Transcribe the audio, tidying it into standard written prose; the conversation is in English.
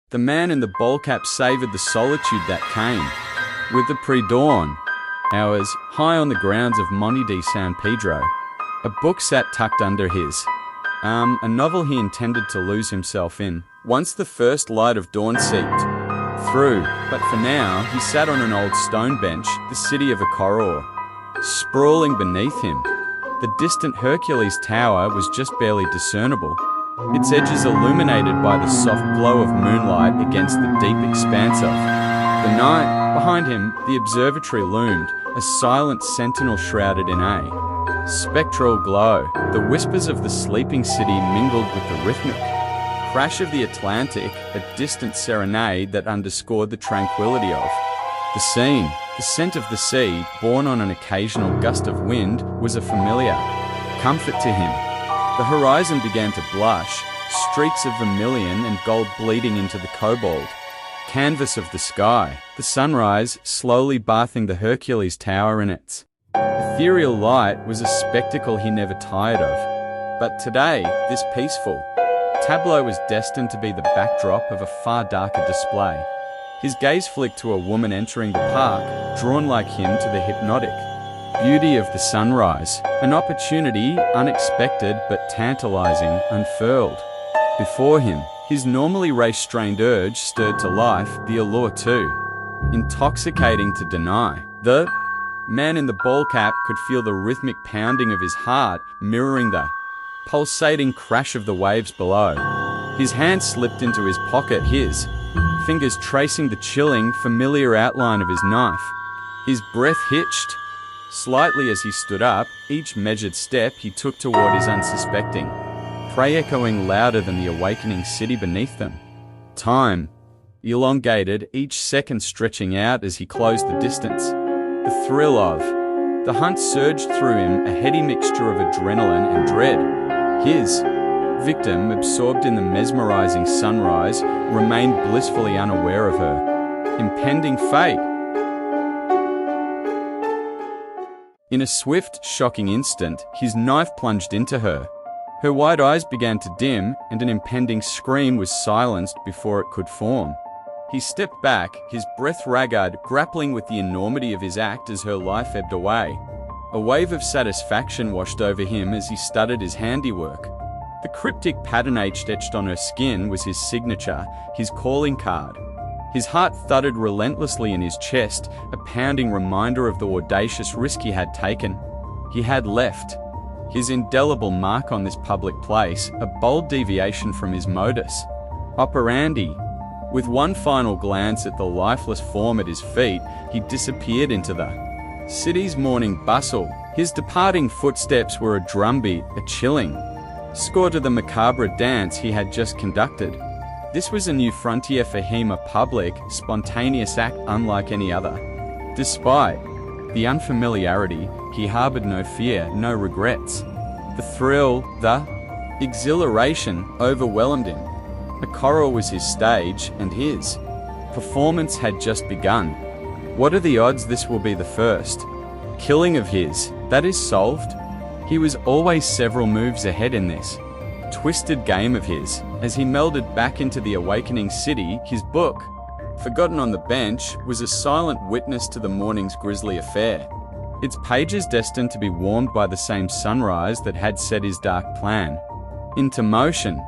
The man in the Ballcap savoured the solitude that came with the pre-dawn hours, high on the grounds of Monte de San Pedro. A book sat tucked under his arm, a novel he intended to lose himself in, once the first light of dawn seeped through. But for now, he sat on an old stone bench, the city of A Coruña, sprawling beneath him. The distant Hercules Tower was just barely discernible, its edges illuminated by the soft glow of moonlight against the deep expanse of the night. Behind him, the observatory loomed, a silent sentinel shrouded in a spectral glow. The whispers of the sleeping city mingled with the rhythmic crash of the Atlantic, a distant serenade that underscored the tranquility of the scene. The scent of the sea, borne on an occasional gust of wind, was a familiar comfort to him. The horizon began to blush, streaks of vermilion and gold bleeding into the cobalt canvas of the sky. The sunrise, slowly bathing the Hercules Tower in its ethereal light, was a spectacle he never tired of. But today, this peaceful tableau was destined to be the backdrop of a far darker display. His gaze flicked to a woman entering the park, drawn like him to the hypnotic beauty of the sunrise. An opportunity, unexpected but tantalizing, unfurled before him. His normally race-strained urge stirred to life, the allure too intoxicating to deny. The man in the Ballcap could feel the rhythmic pounding of his heart, mirroring the pulsating crash of the waves below. His hand slipped into his pocket, his fingers tracing the chilling, familiar outline of his knife. His breath hitched slightly as he stood up, each measured step he took toward his unsuspecting prey echoing louder than the awakening city beneath them. Time elongated, each second stretching out as he closed the distance. The thrill of the hunt surged through him, a heady mixture of adrenaline and dread. His victim, absorbed in the mesmerizing sunrise, remained blissfully unaware of her impending fate. In a swift, shocking instant, his knife plunged into her. Her wide eyes began to dim, and an impending scream was silenced before it could form. He stepped back, his breath ragged, grappling with the enormity of his act as her life ebbed away. A wave of satisfaction washed over him as he studied his handiwork. The cryptic patternage etched on her skin was his signature, his calling card. His heart thudded relentlessly in his chest, a pounding reminder of the audacious risk he had taken. He had left his indelible mark on this public place, a bold deviation from his modus operandi. With one final glance at the lifeless form at his feet, he disappeared into the city's morning bustle. His departing footsteps were a drumbeat, a chilling score to the macabre dance he had just conducted. This was a new frontier for him, a public, spontaneous act unlike any other. Despite the unfamiliarity, he harbored no fear, no regrets. The thrill, the exhilaration overwhelmed him. A Coruña was his stage, and his performance had just begun. What are the odds this will be the first killing of his that is solved? He was always several moves ahead in this twisted game of his. As he melded back into the awakening city, his book, forgotten on the bench, was a silent witness to the morning's grisly affair, its pages destined to be warmed by the same sunrise that had set his dark plan into motion.